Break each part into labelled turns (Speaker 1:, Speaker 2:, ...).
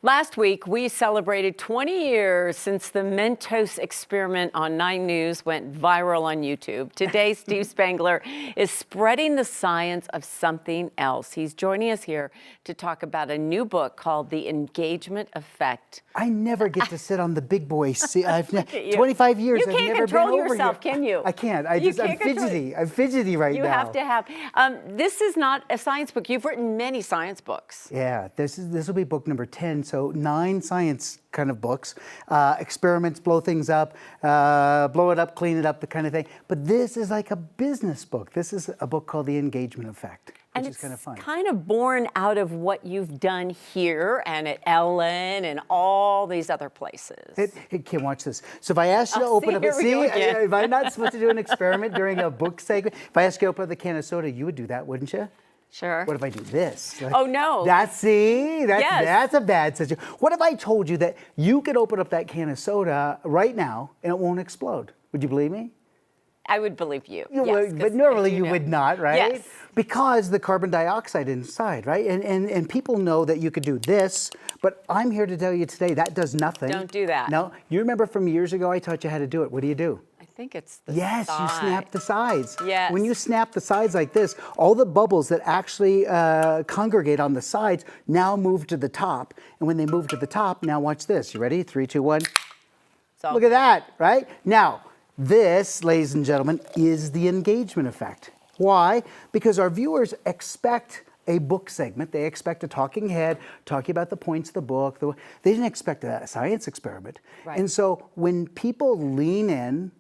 Speaker 1: Last week, we celebrated 20 years since the Mentos experiment on 9 News went viral on YouTube. Today, Steve Spangler is spreading the science of something else. He's joining us here to talk about a new book called The Engagement Effect.
Speaker 2: I never get to sit on the big boy seat. I've 25 years.
Speaker 1: You
Speaker 2: I've
Speaker 1: can't
Speaker 2: never
Speaker 1: control
Speaker 2: been over
Speaker 1: yourself,
Speaker 2: here.
Speaker 1: can you?
Speaker 2: I can't. I'm fidgety. I'm fidgety right now.
Speaker 1: You have to have. This is not a science book. You've written many science books.
Speaker 2: Yeah, this will be book number 10. So 9 science kind of books, experiments, blow things up, blow it up, clean it up, the kind of thing. But this is like a business book. This is a book called The Engagement Effect, which is kind of fun.
Speaker 1: And it's kind of born out of what you've done here and at Ellen and all these other places.
Speaker 2: It can't watch this. So if I ask you to open up, if I'm not supposed to do an experiment during a book segment, if I ask you to open up the can of soda, you would do that, wouldn't you?
Speaker 1: Sure.
Speaker 2: What if I do this?
Speaker 1: Oh, no.
Speaker 2: That's a bad situation. What if I told you that you could open up that can of soda right now and it won't explode? Would you believe me?
Speaker 1: I would believe you.
Speaker 2: Yes, but normally you would not, right?
Speaker 1: Yes.
Speaker 2: Because the carbon dioxide inside, right? And people know that you could do this, but I'm here to tell you today that does nothing.
Speaker 1: Don't do that.
Speaker 2: No, you remember from years ago I taught you how to do it. What do?
Speaker 1: I think it's the
Speaker 2: Yes,
Speaker 1: side.
Speaker 2: you snap the sides.
Speaker 1: Yes.
Speaker 2: When you snap the sides like this, all the bubbles that actually congregate on the sides now move to the top. And when they move to the top, now watch this. You ready? 3, 2, 1.
Speaker 1: So,
Speaker 2: Look at that, right? Now, this, ladies and gentlemen, is the engagement effect. Why? Because our viewers expect a book segment. They expect a talking head talking about the points of the book. They didn't expect a science experiment.
Speaker 1: Right.
Speaker 2: And so when people lean in,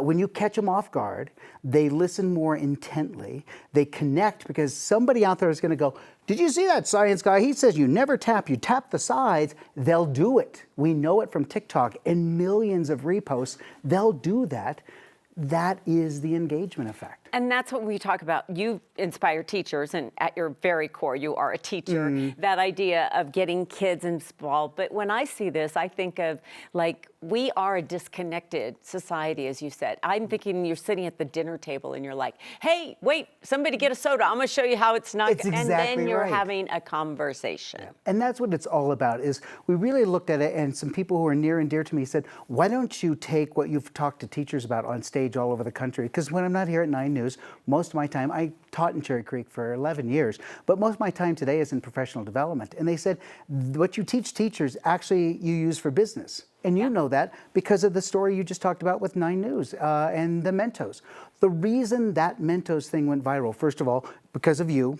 Speaker 2: when you catch them off guard, they listen more intently. They connect because somebody out there is going to go, did you see that science guy? He says you never tap, you tap the sides. They'll do it. We know it from TikTok and millions of reposts. They'll do that. That is the engagement effect.
Speaker 1: And that's what we talk about. You inspire teachers, and at your very core, you are a teacher. That idea of getting kids involved. But when I see this, I think of, like, we are a disconnected society, as you said. I'm thinking you're sitting at the dinner table and you're like, hey, wait, somebody get a soda. I'm going to show you how it's not.
Speaker 2: It's exactly
Speaker 1: and then you're
Speaker 2: right.
Speaker 1: having a conversation.
Speaker 2: Yeah. And that's what it's all about, is we really looked at it, and some people who are near and dear to me said, why don't you take what you've talked to teachers about on stage all over the country? Because when I'm not here at 9 News, most of my time, I taught in Cherry Creek for 11 years, but most of my time today is in professional development. And they said, what you teach teachers, actually you use for business. And you know that because of the story you just talked about with 9 News and the Mentos. The reason that Mentos thing went viral, first of all, because of you,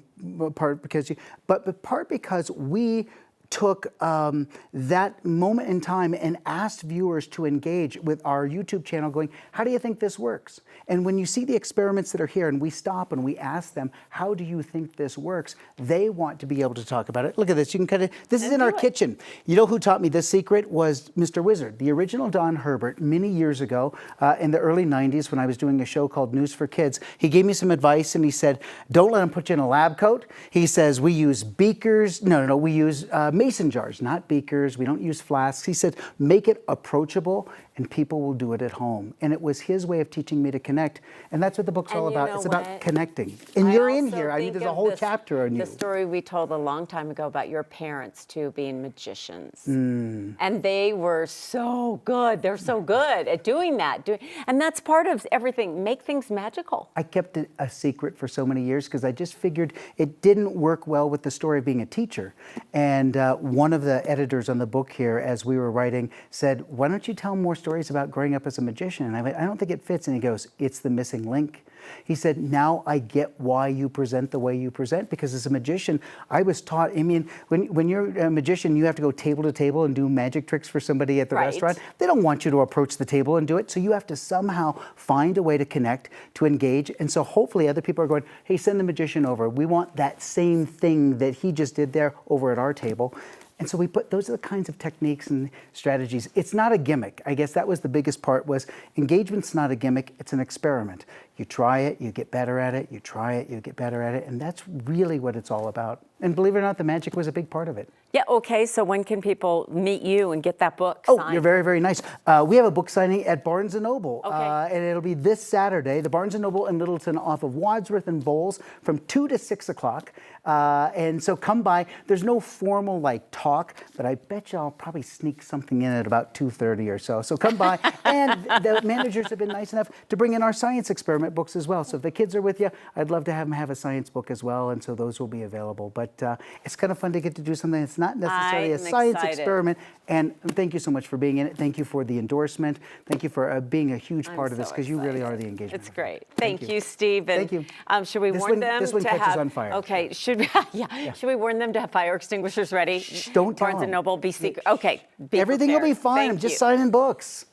Speaker 2: part because you, but part because we took that moment in time and asked viewers to engage with our YouTube channel going, how do you think this works? And when you see the experiments that are here and we stop and we ask them, how do you think this works? They want to be able to talk about it. Look at this. You can kind of, this is in our kitchen. You know who taught me this secret was Mr. Wizard, the original Don Herbert, many years ago in the early 90s when I was doing a show called News for Kids. He gave me some advice and he said, don't let them put you in a lab coat. He says, we use beakers. No, we use mason jars, not beakers. We don't use flasks. He said, make it approachable and people will do it at home. And it was his way of teaching me to connect. And that's what the book's all about. It's about connecting. And you're in here. I mean, there's a whole chapter on you.
Speaker 1: The story we told a long time ago about your parents, too, being magicians. And they were so good. They're so good at doing that. And that's part of everything. Make things magical.
Speaker 2: I kept it a secret for so many years because I just figured it didn't work well with the story of being a teacher. And one of the editors on the book here, as we were writing, said, why don't you tell more stories about growing up as a magician? And I went, I don't think it fits. And he goes, it's the missing link. He said, now I get why you present the way you present, because as a magician, I was taught, I mean, when you're a magician, you have to go table to table and do magic tricks for somebody at the restaurant. They don't want you to approach the table and do it. So you have to somehow find a way to connect, to engage. And so hopefully other people are going, hey, send the magician over. We want that same thing that he just did there over at our table. And so we put, those are the kinds of techniques and strategies. It's not a gimmick. I guess that was the biggest part, was engagement's not a gimmick, it's an experiment. You try it, you get better at it, you try it, you get better at it, and that's really what it's all about. And believe it or not, the magic was a big part of it.
Speaker 1: Yeah, okay, so when can people meet you and get that book
Speaker 2: Oh,
Speaker 1: signed?
Speaker 2: you're very, very nice. We have a book signing at Barnes & Noble.
Speaker 1: Okay.
Speaker 2: And it'll be this Saturday, the Barnes & Noble in Littleton off of Wadsworth and Bowles from 2 to 6 o'clock. And so come by. There's no formal talk, but I bet you I'll probably sneak something in at about 2:30 or so. So come by. And the managers have been nice enough to bring in our science experiment books as well. So if the kids are with you, I'd love to have them have a science book as well. And so those will be available. But it's kind of fun to get to do something that's not necessarily a science experiment. And thank you so much for being in it. Thank you for the endorsement. Thank you for being a huge part of this, because you really are the engagement.
Speaker 1: It's great. Thank you, Steve. And,
Speaker 2: Thank you.
Speaker 1: Should we warn them
Speaker 2: this one
Speaker 1: to
Speaker 2: catches
Speaker 1: have,
Speaker 2: on fire.
Speaker 1: Okay. Should we? Should we warn them to have fire extinguishers ready?
Speaker 2: Shh, don't tell
Speaker 1: Barnes
Speaker 2: them.
Speaker 1: and Noble. Be secret. Okay. Be
Speaker 2: Everything will be
Speaker 1: prepared.
Speaker 2: fine.
Speaker 1: Thank
Speaker 2: I'm just
Speaker 1: you.
Speaker 2: signing books.